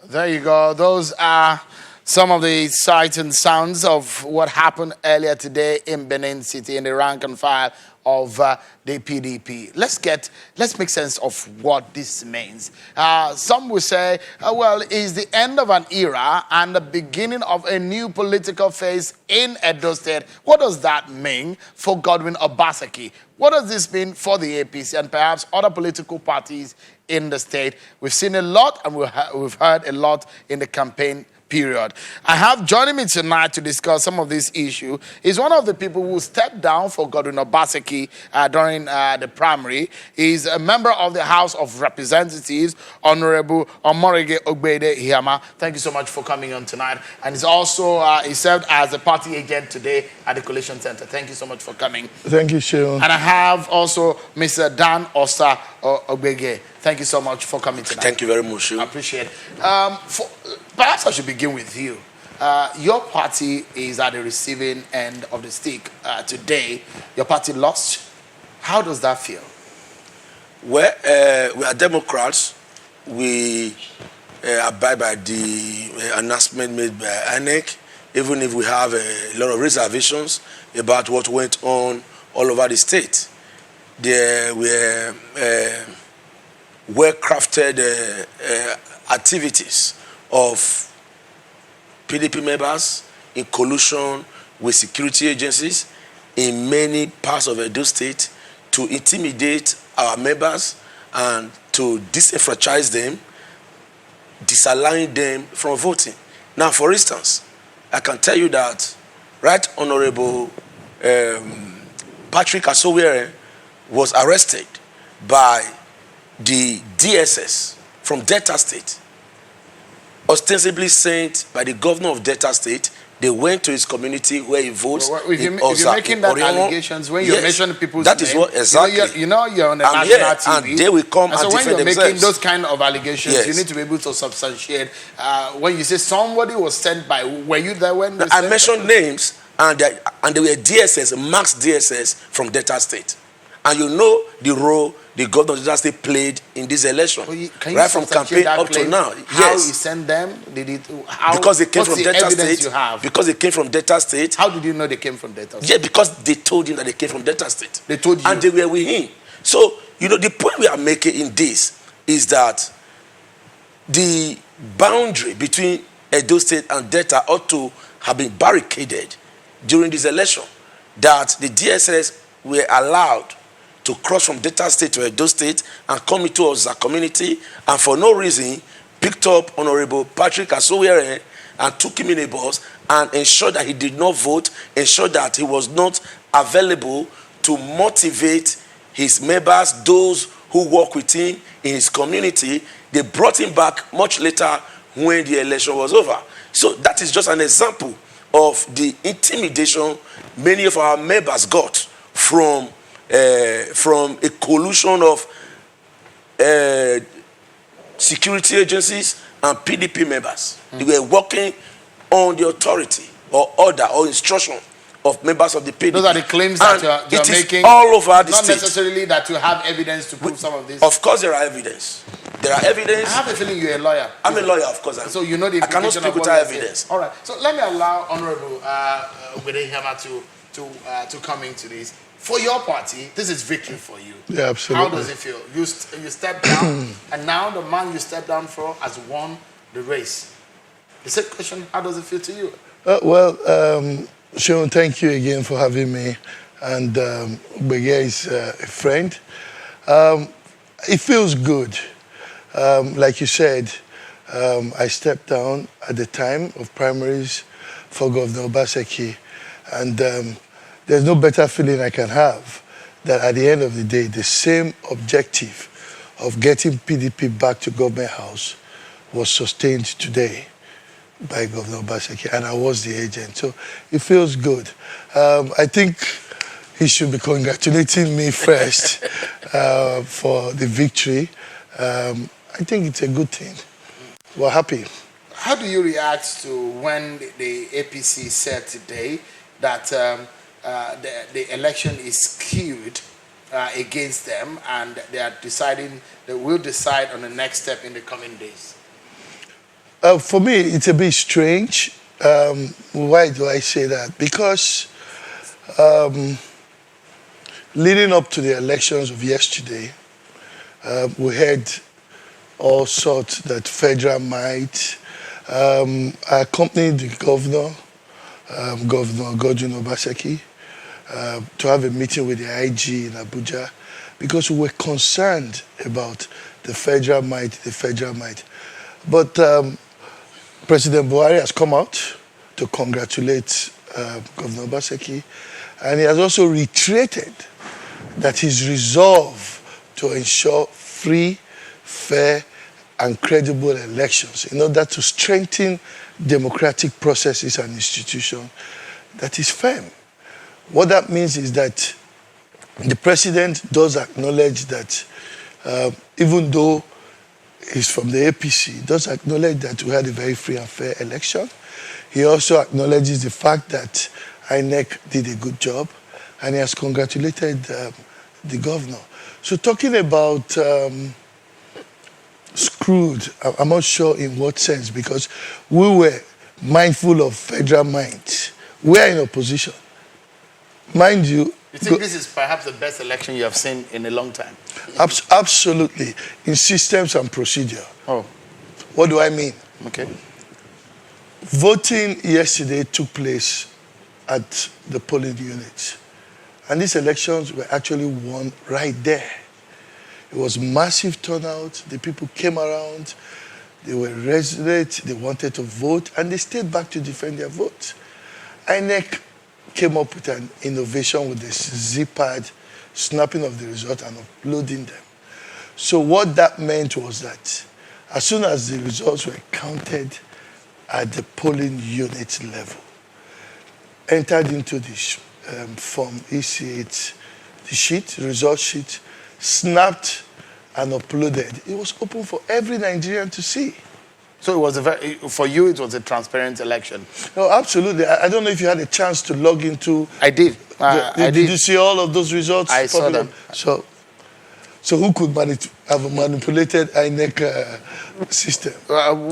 There you go. Those are some of the sights and sounds of what happened earlier today in Benin City in the rank and file of the PDP. Let's make sense of what this means. Some will say, well, it's the end of an era and the beginning of a new political phase in Edo State. What does that mean for Godwin Obaseki? What does this mean for the APC and perhaps other political parties in the state? We've seen a lot and we've heard a lot in the campaign period. I have joining me tonight to discuss some of this issue is one of the people who stepped down for Godwin Obaseki during the primary. He's a member of the House of Representatives, Honorable Omorige Ogbede Ihama. Thank you so much for coming on tonight. And he's also, he served as a party agent today at the Coalition Center. Thank you so much for coming. Thank you, Sharon. And I have also Mr. Dan Osa Ogbege. Thank you so much for coming tonight. Thank you very much. I appreciate it. Perhaps I should begin with you. Your party is at the receiving end of the stick today. Your party lost. How does that feel? Well, we are Democrats. We abide by the announcement made by INEC, even if we have a lot of reservations about what went on all over the state. There were well-crafted activities of PDP members in collusion with security agencies in many parts of Edo State to intimidate our members and to disenfranchise them, disallowing them from voting. Now, for instance, I can tell you that Right Honorable Patrick Asowere was arrested by the DSS from Delta State, ostensibly sent by the governor of Delta State. They went to his community where he votes. Well, if you're making that allegations, when you mention people's that is name, what exactly. you know you're on the national TV. And they will come and so when defend you're themselves. making those kind of allegations, Yes. you need to be able to substantiate. When you say somebody was sent by, were you there when? I mentioned names, and they were DSS, max DSS from Delta State. And you know the role the governor of Delta State played in this election, right from campaign up to now. How he sent them? Did it? How, because they came from the Delta State. You have? Because they came from Delta State. How did you know they came from Delta State? Yeah, because they told him that they came from Delta State. They told you, and they were with him. So you know the point we are making in this is that the boundary between Edo State and Delta ought to have been barricaded during this election. That the DSS were allowed to cross from Delta State to Edo State and come into our community, and for no reason picked up Honorable Patrick Asowere and took him in a bus and ensured that he did not vote, ensured that he was not available to motivate his members, those who work with him in his community. They brought him back much later when the election was over. So that is just an example of the intimidation many of our members got from a collusion of security agencies and PDP members. They were working on the authority or order or instruction of members of the PDP. Those are the claims that you're making. All over the not state. Not necessarily that you have evidence to prove some of this. Of course, there are evidence. There are evidence. I have a feeling you're a lawyer. I'm a lawyer, of course. So you know the I cannot speak without evidence. All right. So let me allow Honorable Ogbede Ihama to come into this. For your party, this is victory for you. Yeah, absolutely. How does it feel? You step down, and now the man you step down for has won the race. The same question, how does it feel to you? Sharon, thank you again for having me. And Ogbege is a friend. It feels good. Like you said, I stepped down at the time of primaries for Governor Obaseki. And there's no better feeling I can have that at the end of the day, the same objective of getting PDP back to government house was sustained today by Governor Obaseki, and I was the agent. So it feels good. I think he should be congratulating me first for the victory. I think it's a good thing. We're happy. How do you react to when the APC said today that the election is skewed against them and they are deciding, they will decide on the next step in the coming days? For me, it's a bit strange. Why do I say that? Because leading up to the elections of yesterday, we heard all sorts that federal might. I accompanied the governor, Governor Godwin Obaseki, to have a meeting with the IG in Abuja because we were concerned about the federal might. But President Buhari has come out to congratulate Governor Obaseki, and he has also reiterated that his resolve to ensure free, fair, and credible elections in order to strengthen democratic processes and institutions, that is firm. What that means is that the president does acknowledge that even though he's from the APC, he does acknowledge that we had a very free and fair election. He also acknowledges the fact that INEC did a good job, and he has congratulated the governor. So talking about screwed, I'm not sure in what sense, because we were mindful of federal might. We are in opposition. Mind you... You think this is perhaps the best election you have seen in a long time? Absolutely. In systems and procedure. Oh. What do I mean? Okay. Voting yesterday took place at the polling units. And these elections were actually won right there. It was massive turnout. The people came around. They were resolute. They wanted to vote. And they stayed back to defend their vote. INEC came up with an innovation with this zipad, snapping of the result and uploading them. So what that meant was that as soon as the results were counted at the polling unit level, entered into the form, EC8, the sheet, result sheet, snapped and uploaded. It was open for every Nigerian to see. So it was for you, it was a transparent election. No, absolutely. I don't know if you had a chance to log into. I did. Did you see all of those results? I saw them. So who could have manipulated INEC system?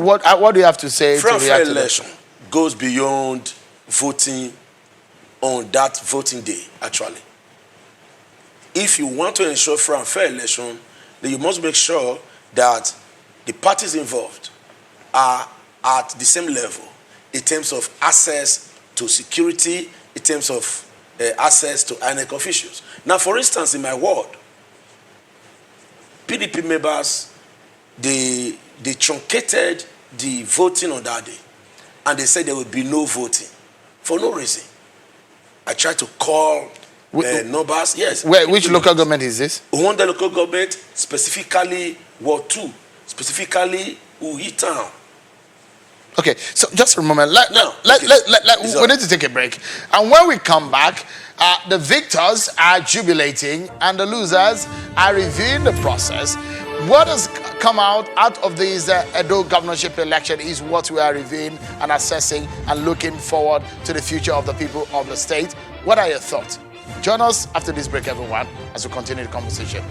What do you have to say to react to election goes beyond voting on that voting day, actually. If you want to ensure fair and fair election, then you must make sure that the parties involved are at the same level in terms of access to security, in terms of access to INEC officials. Now, for instance, in my ward, PDP members, they truncated the voting on that day, and they said there would be no voting for no reason. I tried to call numbers. Yes. Which local government is this? One the local government, specifically Ward 2, specifically Uhi Town. Okay, so just a moment. We need to take a break. And when we come back, the victors are jubilating and the losers are reviewing the process. What has come out of this Edo governorship election is what we are reviewing and assessing and looking forward to the future of the people of the state. What are your thoughts? Join us after this break, everyone, as we continue the conversation.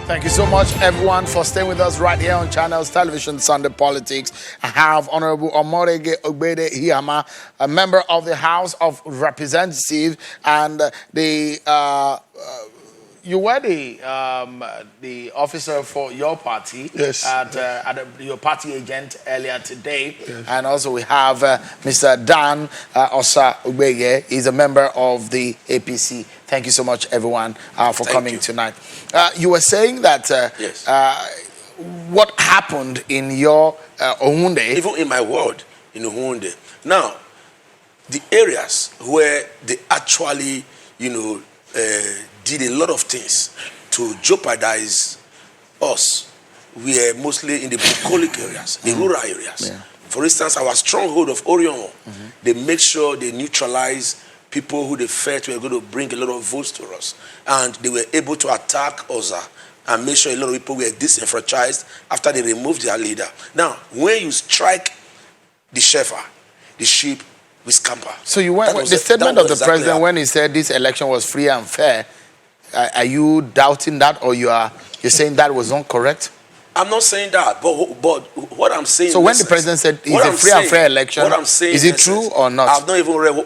Thank you so much, everyone, for staying with us right here on Channels Television Sunday Politics. I have Honorable Omorege Ogbede Hiyama, a member of the House of Representatives, and you were the officer for your party. Yes. Your party agent earlier today. Yes. And also we have Mr. Dan Osa Ugbeye. He's a member of the APC. Thank you so much, everyone, for coming tonight. You were saying that yes. What happened in your Ohunde... Even in my ward, in Ohunde. Now, the areas where they actually, did a lot of things to jeopardize us were mostly in the bucolic areas, the rural areas. Yeah. For instance, our stronghold of Orion, they make sure they neutralize people who they felt were going to bring a lot of votes to us. And they were able to attack Oza and make sure a lot of people were disenfranchised after they removed their leader. Now, when you strike the shepherd, the sheep will scamper. So you went the statement of the president when he said this election was free and fair. Are you doubting that, or you're saying that was not correct? I'm not saying that, but what I'm saying. So when the president said it's a free and fair election, what I'm saying, is it true or not? I've not even read.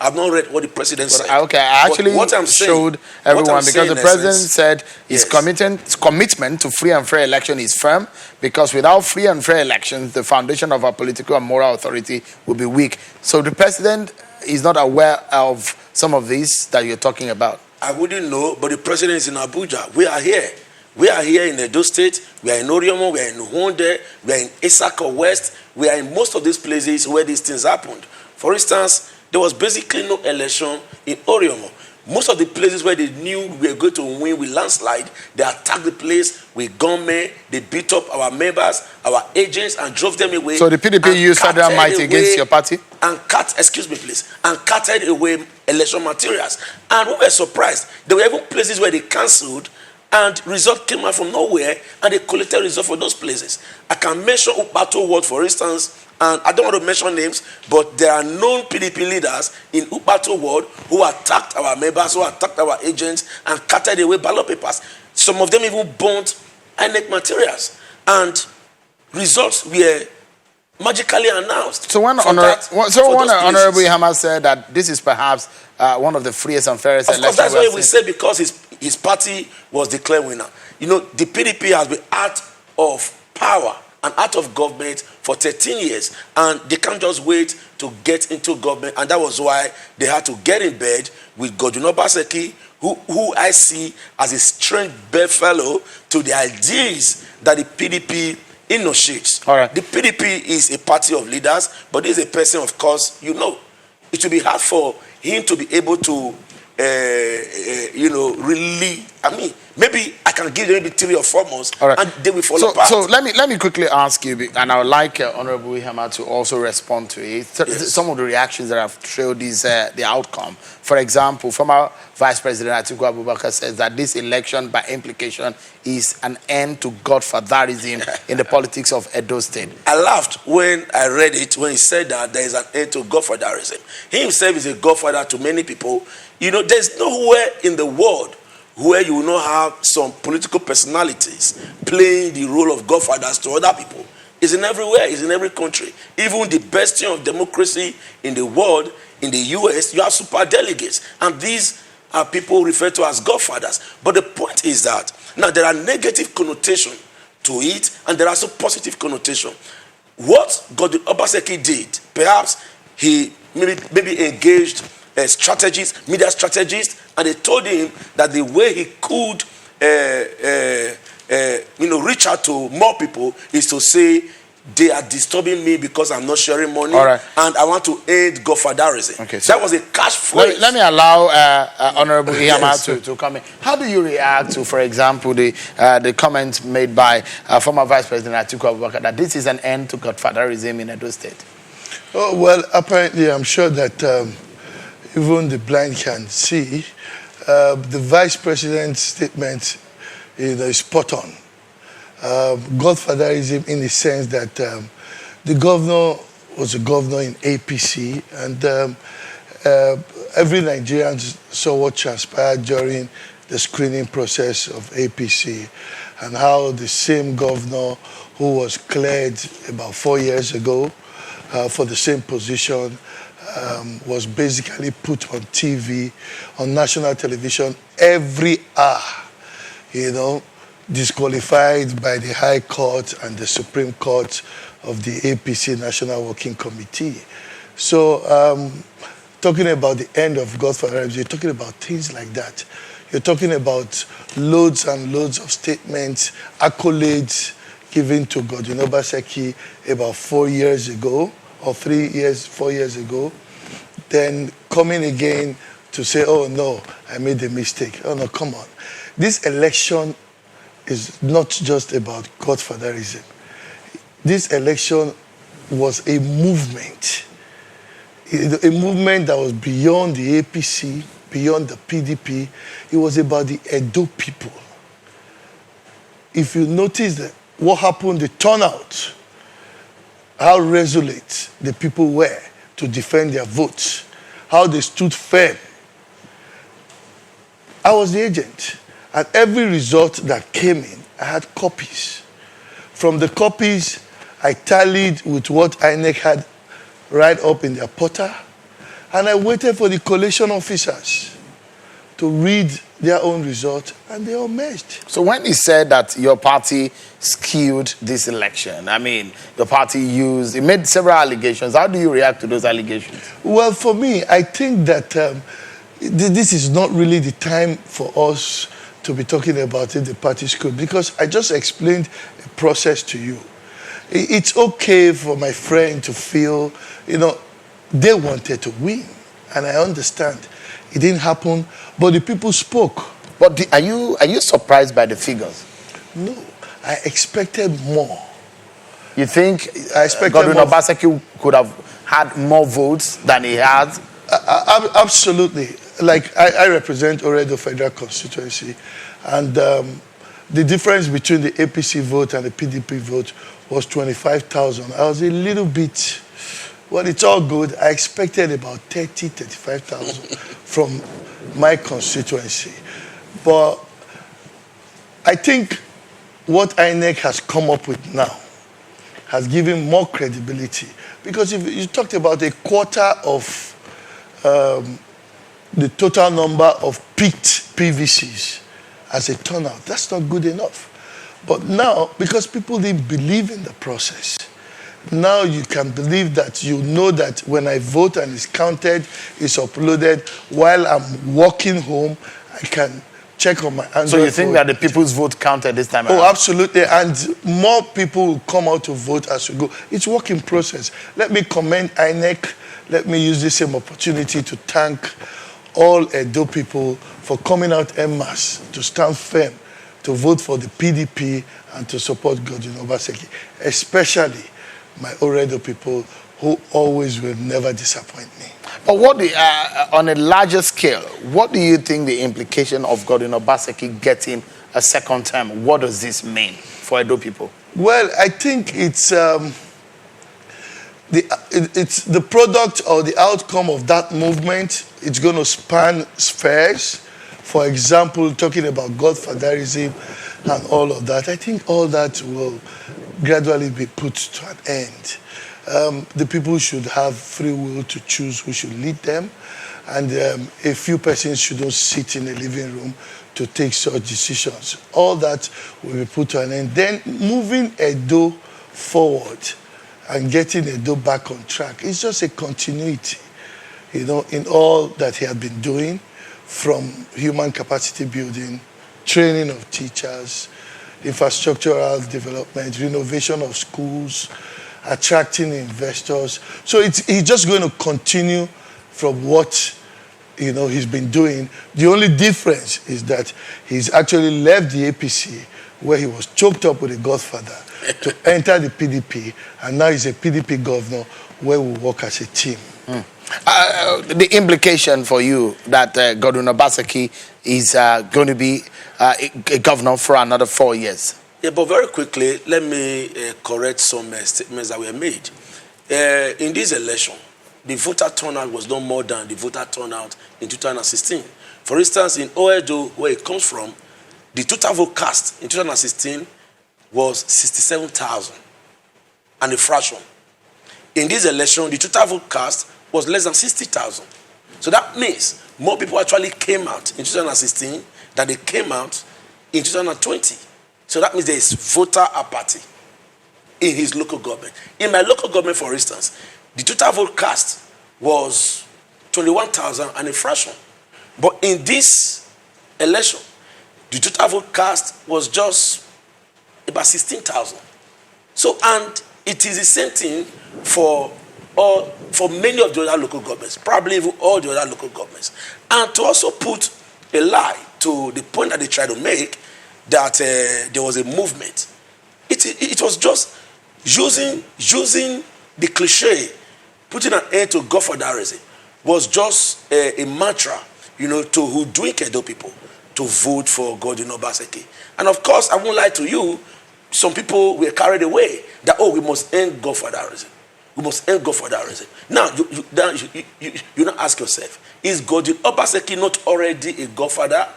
I've not read what the president said. Okay, I actually showed everyone because the president said his commitment to free and fair election is firm, because without free and fair elections, the foundation of our political and moral authority will be weak. So the president is not aware of some of these that you're talking about. I wouldn't know, but the president is in Abuja. We are here. We are here in Edo State. We are in Oriomo. We are in Honde. We are in Isaka West. We are in most of these places where these things happened. For instance, there was basically no election in Oriomo. Most of the places where they knew we were going to win with landslide, they attacked the place with gunmen. They beat up our members, our agents, and drove them away. So the PDP used federal might against your party? And carted away election materials. And we were surprised. There were even places where they cancelled, and results came out from nowhere, and they collected results for those places. I can mention Upato Ward, for instance, and I don't want to mention names, but there are known PDP leaders in Upato Ward who attacked our members, who attacked our agents, and carted away ballot papers. Some of them even burnt INEC materials, and results were magically announced. So when Honorable Ihama said that this is perhaps one of the freest and fairest elections. Of course, that's why we say, because his party was declared winner. You know, the PDP has been out of power and out of government for 13 years, and they can't just wait to get into government, and that was why they had to get in bed with Godwin Obaseki, who I see as a strange bedfellow to the ideas that the PDP initiates. All right. The PDP is a party of leaders, but this is a person, of course, it will be hard for him to be able to really, maybe I can give them maybe 3 or 4 months, right, and they will fall apart. So let me quickly ask you, and I would like Honorable Ihama to also respond to it. Some of the reactions that have showed is the outcome. For example, former Vice President Atiku Abubakar says that this election, by implication, is an end to godfatherism in the politics of Edo State. I laughed when I read it, when he said that there is an end to godfatherism. He himself is a godfather to many people. There's nowhere in the world where you will not have some political personalities playing the role of godfathers to other people. It's in everywhere. It's in every country. Even the bastion of democracy in the world, in the US, you have super delegates. And these are people referred to as godfathers. But the point is that now there are negative connotation to it, and there are also positive connotation. What Godwin Obaseki did, perhaps he maybe engaged media strategists, and they told him that the way he could reach out to more people is to say, they are disturbing me because I'm not sharing money, right, and I want to end godfatherism. Okay, so that was a cash phrase. Let me allow Honorable Ihama to come in. How do you react to, for example, the comment made by former Vice President Atiku Abubakar that this is an end to godfatherism in Edo State? Oh, well, apparently I'm sure that even the blind can see. The Vice President's statement is spot on. Godfatherism in the sense that the governor was a governor in APC, and every Nigerian saw what transpired during the screening process of APC, and how the same governor who was cleared about 4 years ago for the same position was basically put on TV, on national television every hour, disqualified by the High Court and the Supreme Court of the APC National Working Committee. So talking about the end of godfatherism, you're talking about things like that. You're talking about loads and loads of statements, accolades given to Godwin Obaseki about 4 years ago, or 4 years ago, then coming again to say, oh no, I made a mistake. Oh no, come on. This election is not just about godfatherism. This election was a movement that was beyond the APC, beyond the PDP. It was about the Edo people. If you notice that what happened, the turnout, how resolute the people were to defend their votes, how they stood firm. I was the agent. And every result that came in, I had copies. from the copies, I tallied with what INEC had right up in their portal, and I waited for the collation officers to read their own results, and they all merged. So when he said that your party skewed this election, I mean, your party he made several allegations. How do you react to those allegations? Well, for me, I think that this is not really the time for us to be talking about if the party skewed, because I just explained a process to you. It's okay for my friend to feel, they wanted to win, and I understand. It didn't happen, but the people spoke. But are you surprised by the figures? No, I expected more. You think I expected Godwin more. Obaseki could have had more votes than he had? Absolutely. Like, I represent Oredo Federal Constituency, and the difference between the APC vote and the PDP vote was 25,000. I was a little bit, well, it's all good. I expected about 35,000 from my constituency. But I think what INEC has come up with now has given more credibility. Because if you talked about a quarter of the total number of picked PVCs as a turnout, that's not good enough. But now, because people didn't believe in the process, now you can believe that, that when I vote and it's counted, it's uploaded, while I'm walking home, I can check on my Android. So you think that the people's vote counted this time around? Oh, absolutely. And more people will come out to vote as we go. It's a work in process. Let me commend INEC. Let me use this same opportunity to thank all Edo people for coming out en masse to stand firm, to vote for the PDP and to support Godwin Obaseki, especially my Oredo people who always will never disappoint me. But on a larger scale, what do you think the implication of Godwin Obaseki getting a second term, what does this mean for Edo people? Well, I think it's the product or the outcome of that movement. It's going to span spheres. For example, talking about godfatherism and all of that. I think all that will gradually be put to an end. The people should have free will to choose who should lead them, and a few persons shouldn't sit in a living room to take such decisions. All that will be put to an end. Then moving Edo forward and getting Edo back on track is just a continuity, in all that he had been doing, from human capacity building, training of teachers, infrastructural development, renovation of schools, attracting investors. So he's just going to continue from what he's been doing. The only difference is that he's actually left the APC, where he was choked up with a godfather, to enter the PDP, and now he's a PDP governor where we work as a team. The implication for you that Godwin Obaseki is going to be a governor for another 4 years. Yeah, but very quickly, let me correct some statements that were made. In this election, the voter turnout was no more than the voter turnout in 2016. For instance, in Oedo, where it comes from, the total vote cast in 2016 was 67,000 and a fraction. In this election, the total vote cast was less than 60,000. So that means more people actually came out in 2016 than they came out in 2020. So that means there is voter apathy in his local government. In my local government, for instance, the total vote cast was 21,000 and a fraction. But in this election, the total vote cast was just about 16,000. So, and it is the same thing for many of the other local governments, probably even all the other local governments. And to also put a lie to the point that they try to make, that there was a movement. It was just using the cliche, putting an end to godfatherism, was just a mantra, to hoodwink Edo people to vote for Godwin Obaseki. And of course, I won't lie to you, some people were carried away that, we must end godfatherism. We must end godfatherism. Now, you now ask yourself, is Godwin Obaseki not already a godfather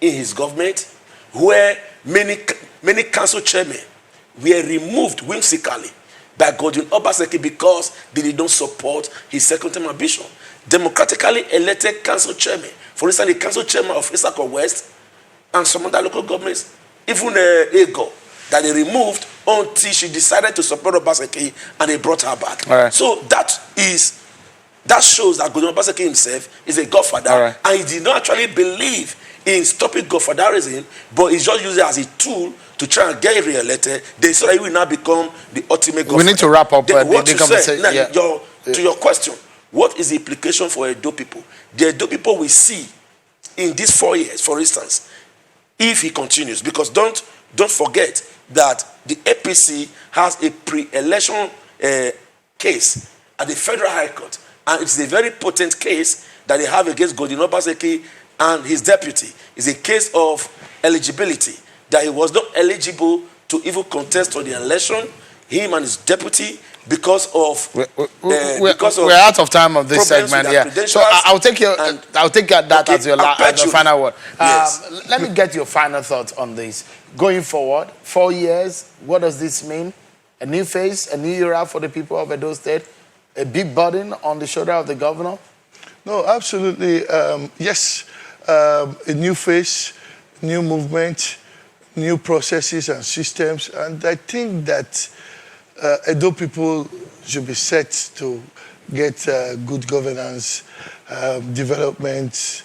in his government, where many council chairmen were removed whimsically by Godwin Obaseki because they did not support his second-term ambition. Democratically elected council chairman, for instance, the council chairman of Isako West and some other local governments, even Ego, that they removed until she decided to support Obaseki and they brought her back. Right. So that shows that Godwin Obaseki himself is a godfather, Right. and he did not actually believe in stopping godfatherism, but he just used it as a tool to try and get re-elected. They saw that he will now become the ultimate godfather. We need to wrap up What the you conversation. said, now, Yeah. to your question, what is the implication for Edo people? The Edo people will see in these 4 years, for instance, if he continues, because don't forget that the APC has a pre-election case at the Federal High Court, and it's a very potent case that they have against Godwin Obaseki and his deputy. It's a case of eligibility, that he was not eligible to even contest for the election, him and his deputy, because of we're out of time of this segment. Yeah, so I'll take that as your final word. Yes. Let me get your final thoughts on this. Going forward, 4 years, what does this mean? A new phase, a new era for the people of Edo State, a big burden on the shoulder of the governor? No, absolutely. Yes, a new face, new movement, new processes and systems. And I think that Edo people should be set to get good governance, development,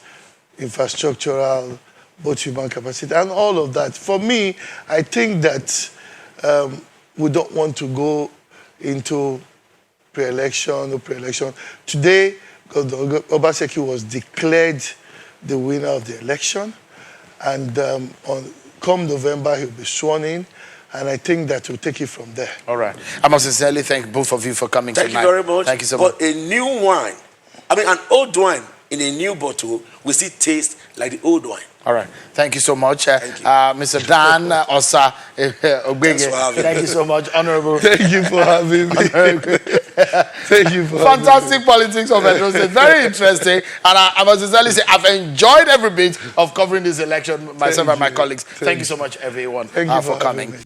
infrastructural, both human capacity, and all of that. For me, I think that we don't want to go into pre-election or pre-election. Today, Obaseki was declared the winner of the election, and come November, he'll be sworn in, and I think that we'll take it from there. All right. I must sincerely thank both of you for coming tonight. Thank you very much. Thank you so much. But a new wine, an old wine in a new bottle will still taste like the old wine. All right. Thank you so much. Thank you. Mr. Dan Osa Ogbege. Thanks for having Thank me. you so much. Honorable. Thank you for having me. Thank you for Fantastic politics of Edo State. Very interesting. And I must sincerely say, I've enjoyed every bit of covering this election, myself and my colleagues. Thank you so much, everyone, Thank you for coming. Me.